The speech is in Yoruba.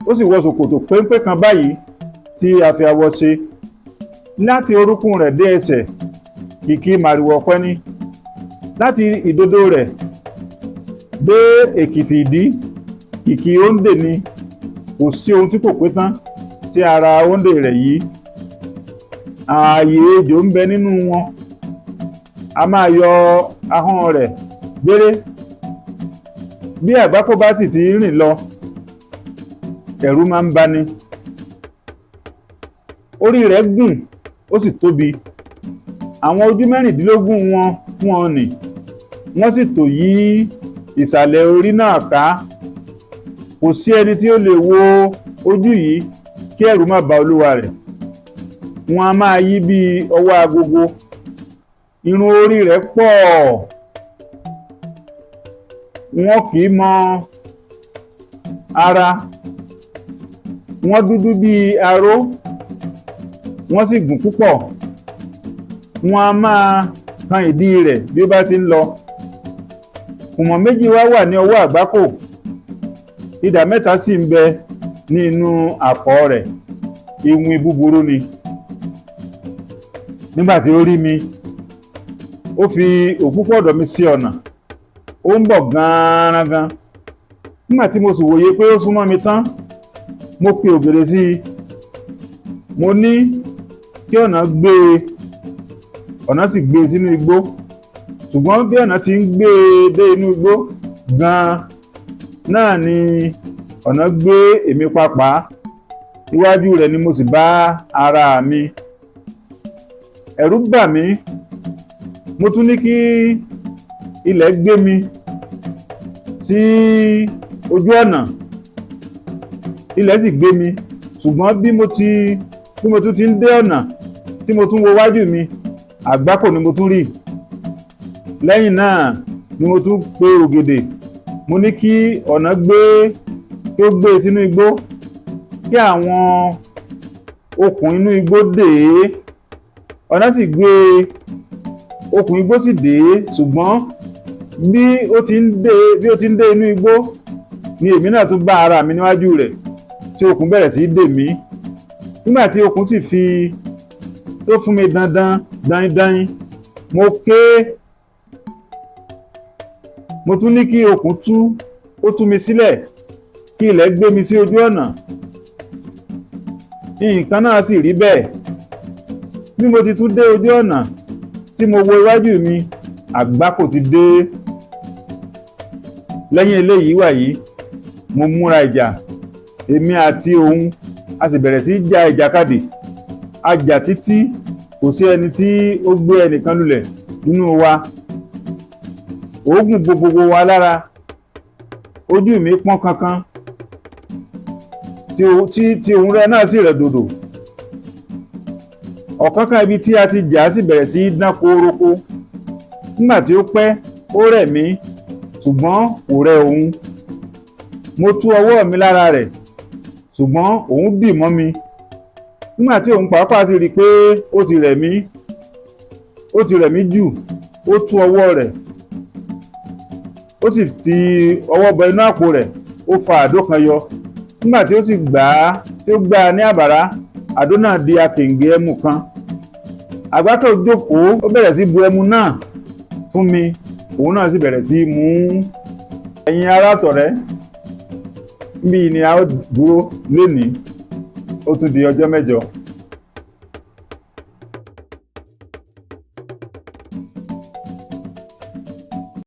ó sì wọ ṣòkòtò péńpé kan báyìí tí a fi awọ ṣe. Láti orúnkún rẹ̀ dé ẹsẹ̀ kìkì màrìwò ọ̀pẹ ni, láti ìdodo rẹ̀ dé èkìtì ìdí kìkì òǹdè ni. Kò sí ohun tí kò pé tán sí ara òǹdè rẹ̀ yìí. Ààyè ejò ń bẹ nínú wọn. A máa yọ ahọ́n rẹ̀ gbére. Bí àgbákò bá sì ti rìn lọ, ẹ̀rù máa ń bani. Orí rẹ̀ gùn ó sì tóbi. Àwọn ojú mẹ́rìndínlógún wọn nì, wọ́n sì tò yí ìsàlẹ̀ orí náà ká. Kò sí ẹni tí ó lè wo ojú yìí kí ẹ̀rù má bà olúwa rẹ̀. Wọ́n a máa yí bí ọwọ́ agogo. Irun orí rẹ̀ pọ̀. Wọn kì í mọ ara. Wọ́n dúdú bí aró. Wọ́n sì gùn púpọ̀. Wọ́n a máa kan ìdí rẹ̀ bí ó bá ti ń lọ. Kùmọ̀ méjì wà ní ọwọ́ àgbákò. Idà mẹ́ta sì ń bẹ ní inú àpọ̀ rẹ̀. Iwin búburú ni. Nígbà tí ó rí mi, ó fi òpúpọ̀ ọ̀dọ̀ mi sí ọ̀nà. Ó ń bọ̀ gan-an. Nígbà tí mo sì wòye pé ó súnmọ́ mi tán, mo pe ògèrè sí i. Mo ní kí ọ̀nà gbé e. Ọ̀nà sì gbé e sínú igbó. Ṣùgbọ́n bí ọ̀nà ti ń gbé e dé inú igbó gan-an náà ni ọ̀nà gbé èmi pàápàá. Iwájú rẹ̀ ni mo sì bá ara mi. Ẹ̀rù bà mí. Mo tún ní kí ilẹ̀ gbé mi sí ojú ọ̀nà. Ilẹ̀ sì gbé mi. Ṣùgbọ́n bí mo tún ti ń dé ọ̀nà tí mo tún wo wájú mi, àgbákò ni mo tún rí. Lẹ́yìn náà ni mo tún pe ògèdè. Mo ní kí ọ̀nà gbé sínú igbó, kí àwọn okùn inú igbó dè é. Ọ̀nà sì gbé okùn igbó sì dè é. Ṣùgbọ́n bí ó ti ń dé inú igbó ni èmi náà tún bá ara mi níwájú rẹ̀, tí okùn bẹ̀rẹ̀ sí dè mí. Nígbà tí okùn sì tó fún mi dandan dain, mo ké. Mo tún ní kí okùn tú mi sílẹ̀, kí ilẹ̀ gbé mi sí ojú ọ̀nà. Nǹkan náà sì rí bẹ́ẹ̀. Bí mo ti tún dé ojú ọ̀nà tí mo wo iwájú mi, àgbákò ti dé. Lẹ́yìn eléyìí wàyí, mo múra ìjà. Èmi àti òun a sì bẹ̀rẹ̀ sí jà ìjàkadì. A jà títí kò sí ẹni tí ó gbé ẹnìkan lulẹ̀ nínú wa. Òógùn bo gbogbo wa lára. Ojú mi pọ́n kankan. Tí òun rẹ̀ náà sì rẹ̀ dòdò. Ọ̀kánkán ibi tí a ti jà sì bẹ̀rẹ̀ sí dán kórókó. Nígbà tí ó pẹ́, ó rẹ̀ mí, ṣùgbọ́n kò rẹ̀ òun. Mo tú ọwọ́ mi lára rẹ̀, ṣùgbọ́n òun bì mọ́ mi. Nígbà tí òun pàápàá sì rí pé ó ti rẹ̀ mí jù, ó tú ọwọ́ rẹ̀. Ó sì ti ọwọ́ bọ inú àpò rẹ̀, ó fa àdó kan yọ. Nígbà tí ó sì gbà á ní àbàrá, àdó náà di akèǹgbè ẹmu kan. Àgbákò jókòó, ó bẹ̀rẹ̀ sí bu ẹmu náà fún mi. Òun náà sì bẹ̀rẹ̀ sí mú. Ẹ̀yin ará tọ̀rẹ́, níbí ni a ó dúró lénìí. Ó tún di ọjọ́ mẹ́jọ.